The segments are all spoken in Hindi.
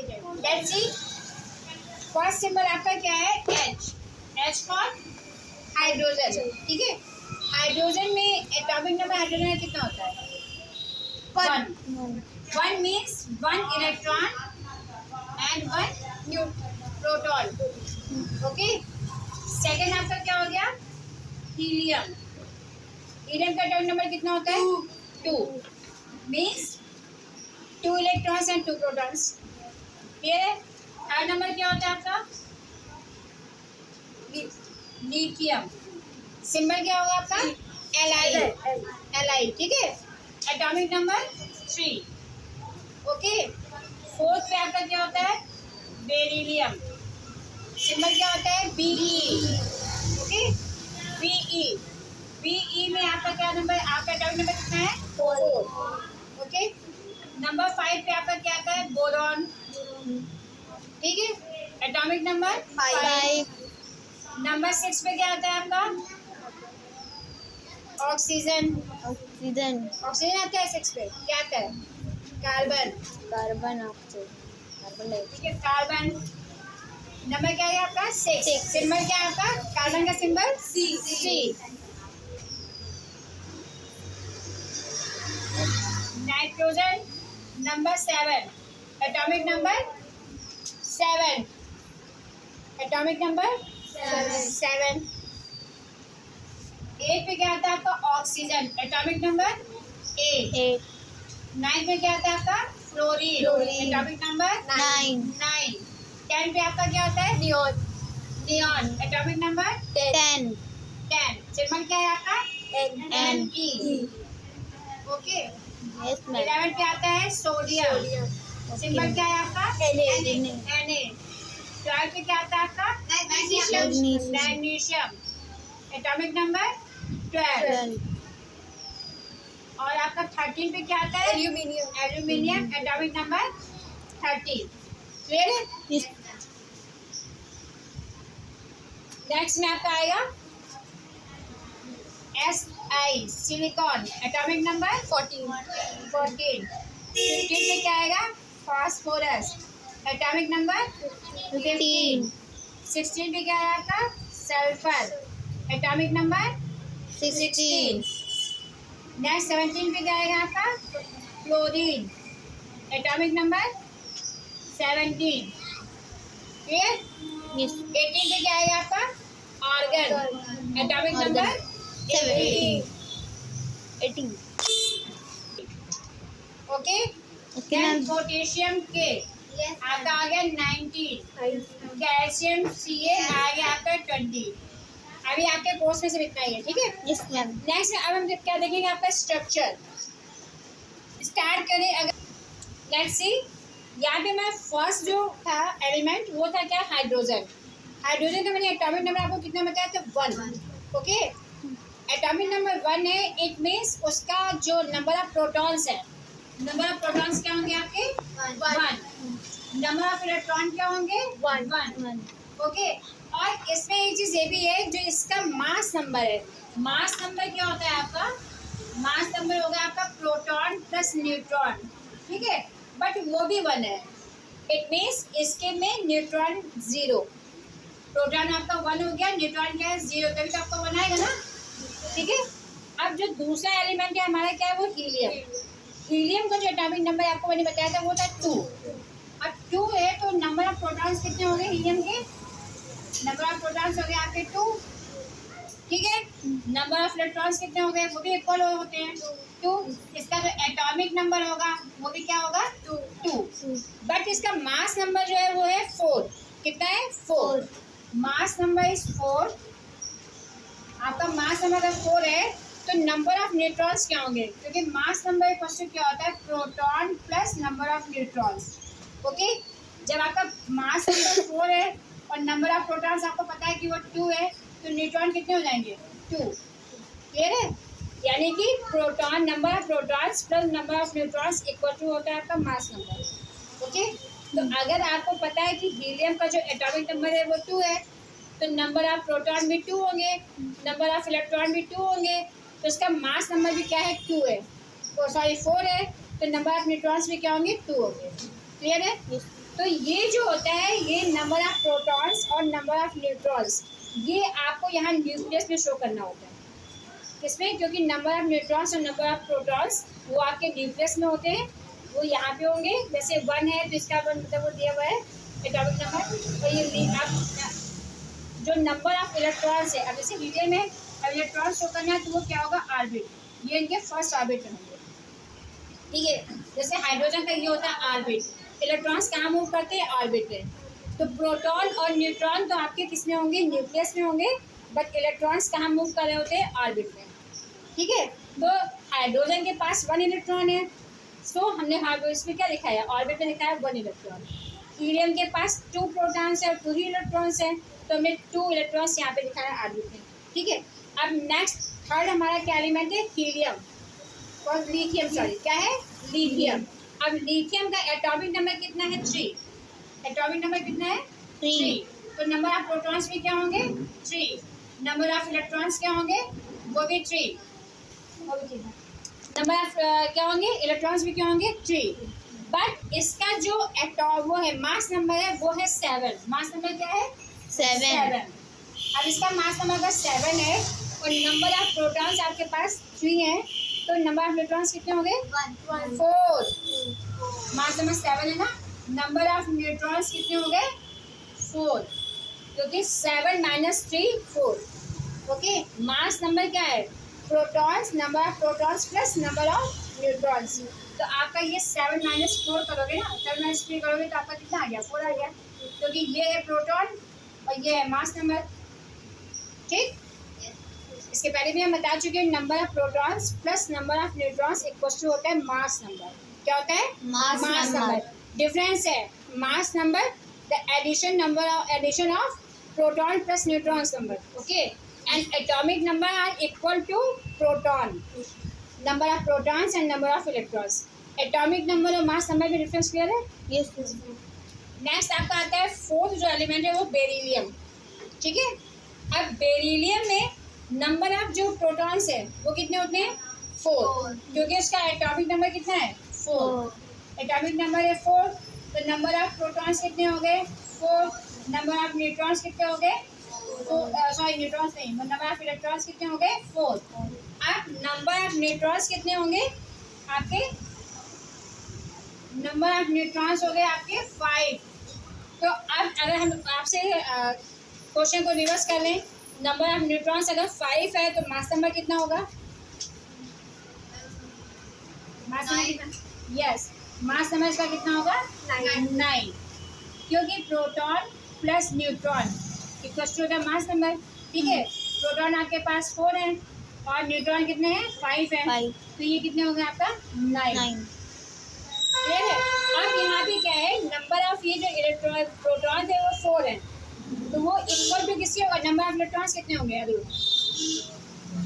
लेट्स सी फर्स्ट सिंबल आपका क्या है, एच। एच फॉर हाइड्रोजन, ठीक है। हाइड्रोजन में एटॉमिक नंबर हाइड्रोजन का कितना होता है, 1। 1 means 1 electron and 1 proton, okay. Second आपका क्या हो गया, हीलियम। हीलियम का एटॉमिक नंबर कितना होता है, 2 means 2 electrons and 2 protons, clear है। थर्ड नंबर क्या होता है आपका, लिथियम। सिंबल क्या होगा आपका, Li, ठीक है। Atomic number 3, okay. फोर्थ पे आपका क्या होता है, बेरिलियम। सिंबल क्या होता है, Be, ओके। Be में आपका क्या नंबर, आपका एटॉमिक नंबर कितना है, 4, ओके। नंबर 5 पे आपका क्या आता है, बोरॉन, ठीक है। Atomic number 5। नंबर 6 पे क्या आता है आपका, ऑक्सीजन। ऑक्सीजन आता है 6 पे, क्या आता है, कार्बन, ठीक है, कार्बन। नंबर क्या है आपका, 6। सिंबल क्या है आपका, कार्बन का symbol C। Nitrogen number 7, atomic number 7, atomic number 7। 8 पे क्या आता है आपका, ऑक्सीजन, एटॉमिक नंबर 8। 9 पे क्या आता है आपका, फ्लोरीन, एटॉमिक नंबर 9। 10 पे आपका क्या होता है, नियॉन, एटॉमिक नंबर 10। सिंबल क्या है आपका, Ne, ओके। 11 पे आता है सोडियम, सिंबल क्या है आपका, Na। 12 पे क्या आता है आपका, मैग्नीशियम, एटॉमिक नंबर 12। और आपका 13 पे क्या आता है, एल्यूमिनियम, एटॉमिक नंबर 13, क्लियर है। नेक्स्ट में आपका आएगा Si, सिलिकॉन, एटॉमिक नंबर 14। 15 पे क्या आएगा, फास्फोरस, एटॉमिक नंबर 15। 16 पे क्या है आपका, सल्फर, एटॉमिक नंबर 16। नेक्स्ट 17 पे क्या आएगा आपका, क्लोरीन, एटॉमिक नंबर 17, क्लियर। 18 पे क्या आएगा आपका, argon, atomic number 18, okay. Then potassium के आपका आ गया 19, कैल्शियम Ca आ गया आपका 20। अभी आपके कोर्स में से इतना ही है, ठीक है। नेक्स्ट अब हम क्या देखेंगे, आपका स्ट्रक्चर स्टार्ट करें। अगर लेट्स सी, यहाँ पे मैं फर्स्ट जो था एलिमेंट वो था क्या, हाइड्रोजन। हाइड्रोजन का मैंने एटॉमिक नंबर आपको कितना बताया था, 1, ओके। एटॉमिक नंबर 1 है, इट मीन्स उसका जो नंबर ऑफ प्रोटॉन्स है, नंबर ऑफ प्रोटॉन्स क्या होंगे आपके, 1। नंबर ऑफ इलेक्ट्रॉन क्या होंगे, 1, ओके। और इसमें एक चीज ये भी है, जो इसका मास नंबर है, मास नंबर क्या होता है आपका, मास नंबर होगा आपका प्रोटॉन प्लस न्यूट्रॉन, ठीक है। बट वो भी 1 है, इट मीन्स इसके में न्यूट्रॉन 0, प्रोटॉन आपका 1 हो गया, न्यूट्रॉन क्या है 0, तभी तो आपका 1 आएगा ना, ठीक है। अब जो दूसरा एलिमेंट है हमारा क्या है, वो हीलियम। हीलियम का जो एटॉमिक नंबर आपको मैंने बताया था वो था 2। अब 2 है तो नंबर ऑफ प्रोटॉन्स कितने हो गए हीलियम के, नंबर ऑफ प्रोटॉन्स हो गए आपके 2, ठीक है। नंबर ऑफ इलेक्ट्रॉन्स कितने हो गए, वो भी इक्वल होते हैं 2। इसका जो एटॉमिक नंबर होगा वो भी क्या होगा, 2। बट इसका मास नंबर जो है वो है 4, कितना है, 4। मास नंबर इज 4, आपका मास नंबर अगर 4 है तो नंबर ऑफ न्यूट्रॉन्स क्या होंगे, क्योंकि मास नंबर इक्वल टू क्या होता है, proton plus number of neutrons, okay. जब आपका मास नंबर 4 है और नंबर ऑफ प्रोटॉन्स आपको पता है कि वो 2 है, तो न्यूट्रॉन कितने हो जाएंगे, 2, क्लियर है। यानी कि proton, number of protons plus number of neutrons equal to होता है आपका मास नंबर, ओके। तो अगर आपको पता है कि हीलियम का जो एटॉमिक नंबर है वो 2 है, तो नंबर ऑफ प्रोटॉन भी 2 होंगे, नंबर ऑफ इलेक्ट्रॉन भी 2 होंगे, तो इसका मास नंबर भी क्या है, 2 है, तो सॉरी 4 है, तो नंबर ऑफ न्यूट्रॉन्स भी क्या होंगे, 2 होंगे, क्लियर है। तो ये जो होता है ये नंबर ऑफ प्रोटॉन्स और नंबर ऑफ न्यूट्रॉन्स, ये आपको यहाँ न्यूक्लियस में शो करना होता है। किसमें? क्योंकि नंबर ऑफ न्यूट्रॉन्स और नंबर ऑफ प्रोटॉन्स वो आपके न्यूक्लियस में होते हैं, वो यहाँ पे होंगे। जैसे 1 है तो इसका 1 मतलब वो दिया हुआ है एटॉमिक नंबर। और ये आप जो नंबर ऑफ इलेक्ट्रॉन्स है, अब जैसे हीलियम में इलेक्ट्रॉन शो करना है तो वो क्या होगा? ऑर्बिट, ये इनके फर्स्ट ऑर्बिट में होंगे, ठीक है। जैसे हाइड्रोजन का ये होता है ऑर्बिट, इलेक्ट्रॉन्स कहाँ मूव करते हैं? ऑर्बिट में। तो प्रोटॉन और न्यूट्रॉन तो आपके किस में होंगे? न्यूक्लियस में होंगे, बट इलेक्ट्रॉन्स कहाँ मूव कर रहे होते हैं? ऑर्बिट में, ठीक है। तो हाइड्रोजन के पास 1 इलेक्ट्रॉन है, सो हमने इसमें क्या लिखा है? ऑर्बिट में लिखा है 1 इलेक्ट्रॉन। हीलियम के पास 2 प्रोटॉन्स है और 2 ही इलेक्ट्रॉन्स है, तो हमने 2 इलेक्ट्रॉन्स यहाँ पे लिखा है ऑर्बिट में, ठीक है। अब नेक्स्ट थर्ड हमारा क्या एलिमेंट है? हीलियम और लिथियम, सॉरी क्या है? लिथियम। अब लिथियम का एटॉमिक नंबर कितना है? 3। एटॉमिक नंबर कितना है? 3। तो नंबर ऑफ प्रोटॉन्स भी क्या होंगे? 3। नंबर ऑफ इलेक्ट्रॉन्स क्या होंगे? वो भी 3। नंबर ऑफ क्या होंगे? इलेक्ट्रॉन्स भी क्या होंगे? 3। बट इसका जो वो है मास नंबर है वो है 7। मास नंबर क्या है? 7। अब इसका मास नंबर अगर 7 है और नंबर ऑफ प्रोटॉन्स आपके पास 3 है, तो नंबर ऑफ इलेक्ट्रॉन्स कितने होंगे? 4। मास नंबर 7 है ना, नंबर ऑफ न्यूट्रॉन्स कितने हो गए? 4, क्योंकि 7 - 3 4। ओके, मास नंबर क्या है? Protons, number of protons plus number of neutrons. तो आपका ये 7 - 4 करोगे ना, 7 - 3 करोगे तो आपका कितना आ गया? 4 आ गया, क्योंकि ये है प्रोटॉन और ये है मास नंबर, ठीक। इसके पहले भी हम बता चुके हैं, number of protons plus number of neutrons equal to होता है मास नंबर। क्या होता है? Mass number. डिफरेंस है mass number the addition of proton plus neutrons number, okay. And atomic number are equal to proton, number of protons and number of electrons. Atomic number और मास नंबर में डिफरेंस क्लियर है? यस। नेक्स्ट आपका आता है फोर्थ जो एलिमेंट है वो बेरिलियम, ठीक है। अब बेरिलियम में नंबर ऑफ जो प्रोटॉन्स है वो कितने होते हैं? 4, क्योंकि उसका एटॉमिक नंबर कितना है? 4। एटॉमिक नंबर है 4, तो नंबर ऑफ प्रोटॉन्स कितने हो गए? 4। नंबर ऑफ न्यूट्रॉन्स कितने हो गए? सॉरी न्यूट्रॉन्स नहीं, नंबर ऑफ इलेक्ट्रॉन्स कितने हो गए? 4। अब नंबर ऑफ न्यूट्रॉन्स कितने होंगे आपके? नंबर ऑफ न्यूट्रॉन्स हो गए आपके 5। तो अब अगर हम आपसे क्वेश्चन को रिवर्स कर लें, नंबर ऑफ न्यूट्रॉन्स अगर 5 है तो मास नंबर कितना होगा? मास नंबर कितना? यस, मास नंबर इसका कितना होगा? 9, क्योंकि proton plus neutron equal to the mass number, ठीक है। प्रोटॉन आपके पास 4 है और न्यूट्रॉन कितने हैं? 5 है, तो ये कितने हो गए आपका? 9। क्लियर है? अब यहाँ पे क्या है? नंबर ऑफ ये जो इलेक्ट्रॉन प्रोटॉन है वो 4 है, तो वो इक्वल टू किसके होगा? नंबर ऑफ इलेक्ट्रॉन्स कितने होंगे? अभी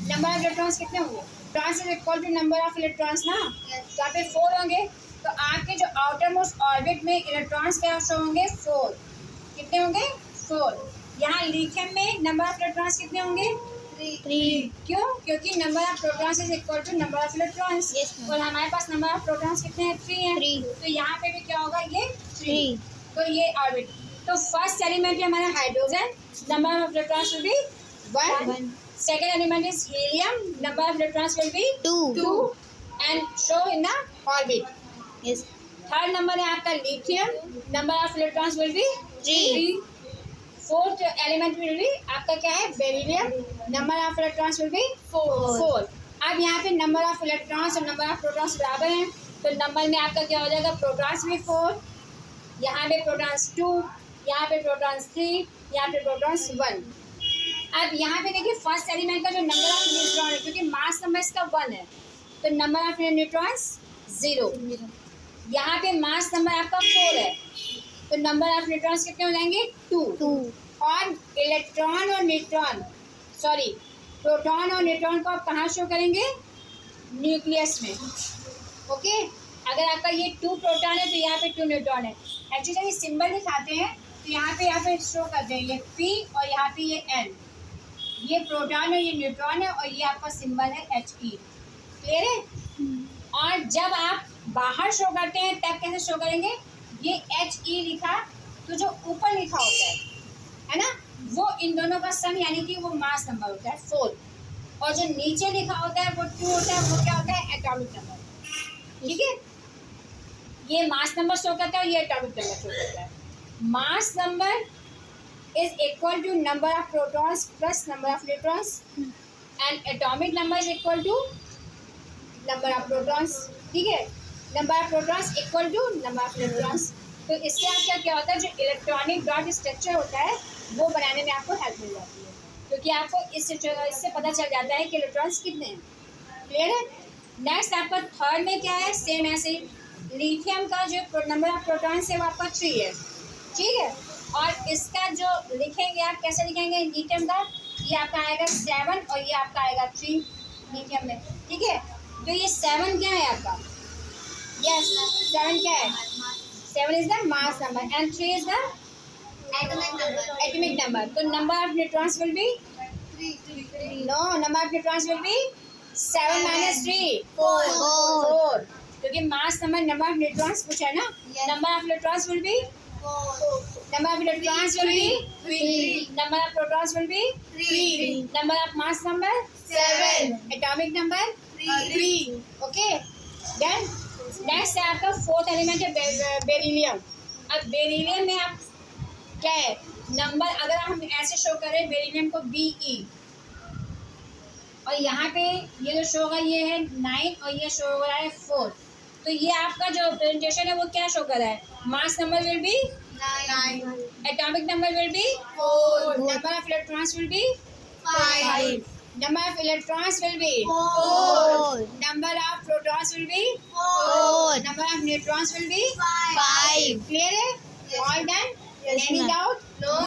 नंबर ऑफ इलेक्ट्रॉन्स कितने होंगे? Trans is equal to number of electrons ना, तो यहाँ पे 4 होंगे। तो आपके जो आउटर मोस्ट ऑर्बिट में इलेक्ट्रॉन्स क्या शो होंगे? 4। कितने होंगे? 4। यहाँ लिथियम में नंबर ऑफ इलेक्ट्रॉन्स कितने होंगे? 3। क्यों? क्योंकि number of protons is equal to number of electrons, और हमारे पास नंबर ऑफ प्रोटॉन्स कितने हैं? 3 हैं, तो यहाँ पे भी क्या होगा? ये 3। तो ये ऑर्बिट, तो फर्स्ट एलिमेंट है हमारा hydrogen, number of electrons will B 1। Second element is helium, number of electrons will B 2 and show in the orbit. Yes. Third number है आपका lithium, number of electrons will be 3। Fourth element will be आपका क्या है? Beryllium, number of electrons will be 4। अब यहाँ पे नंबर ऑफ इलेक्ट्रॉन्स और नंबर ऑफ प्रोटॉन्स बराबर हैं, तो नंबर में आपका क्या हो जाएगा? प्रोटॉन्स भी 4, यहाँ पे प्रोटॉन्स 2, यहाँ पे प्रोटॉन्स 3, यहाँ पे प्रोटॉन्स 1। अब यहाँ पे देखिए फर्स्ट एलिमेंट का जो नंबर ऑफ न्यूट्रॉन है, क्योंकि मास नंबर इसका 1 है, तो नंबर ऑफ न्यूट्रॉन्स 0। यहाँ पे मास नंबर आपका 4 है, तो नंबर ऑफ न्यूट्रॉन्स कितने हो जाएंगे? 2। और इलेक्ट्रॉन और न्यूट्रॉन, सॉरी प्रोटॉन और न्यूट्रॉन को आप कहाँ शो करेंगे? न्यूक्लियस में, ओके। अगर आपका ये 2 प्रोटॉन है तो यहाँ पे 2 न्यूट्रॉन है। एक्चुअली जब ये सिंबल दिखाते हैं तो यहाँ पे शो करते हैं ये P और यहाँ पे ये N, ये प्रोटॉन है, ये न्यूट्रॉन है, और ये आपका सिंबल है He। क्लियर है? और जब आप बाहर शो करते हैं तब कैसे शो करेंगे? ये HE लिखा, तो जो ऊपर लिखा होता है ना, वो इन दोनों का सम यानी कि वो मास नंबर होता है 4, और जो नीचे लिखा होता है वो 2 होता है, वो क्या होता है एटॉमिक नंबर। ठीक है, ये मास नंबर शो करता है और ये एटॉमिक नंबर शो करता है। Mass number is equal to number of protons plus number of neutrons, and atomic number is equal to number of protons. ठीक है, number of protons equal to number of neutrons. तो इससे आपका क्या होता है, जो इलेक्ट्रॉनिक डॉट स्ट्रक्चर होता है वो बनाने में आपको हेल्प मिल जाती है, क्योंकि आपको इससे पता चल जाता है कि इलेक्ट्रॉन्स कितने हैं। क्लियर है। नेक्स्ट आपका थर्ड में क्या है, सेम ऐसे ही लिथियम का जो नंबर ऑफ प्रोटॉन्स है वो आपका 3 है। ठीक है, और इसका जो लिखेंगे आप कैसे लिखेंगे लिथियम का, ये आपका आएगा 7 और ये आपका आएगा 3 लिथियम में। ठीक है, तो ये 7 क्या है आपका, यस 7 क्या है, 7 is the mass number and 3 is the atomic number. तो number of neutrons will be 3, no number of neutrons will be 7 minus 3 4, क्योंकि मास नंबर ऑफ न्यूट्रॉन्स पूछा है ना। Number of neutrons will be 4, number of electrons will be 3, number of protons will be 3, number of mass number 7, atomic number 3। Okay, then next है आपका फोर्थ एलिमेंट है बेरिलियम। अब बेरिलियम में आप क्या है नंबर, अगर हम ऐसे शो करें बेरिलियम को BE, और यहाँ पे ये जो शो होगा ये है 9 और ये शो हो रहा है 4, तो ये आपका जो प्रेजेंटेशन है वो क्या शो कर रहा है, mass number will be 9, atomic number will be 4, number of electrons will be 5, number of electrons will be 4, number of protons will be 4, number of neutrons will be 5। Clear है, all done, any doubt? No.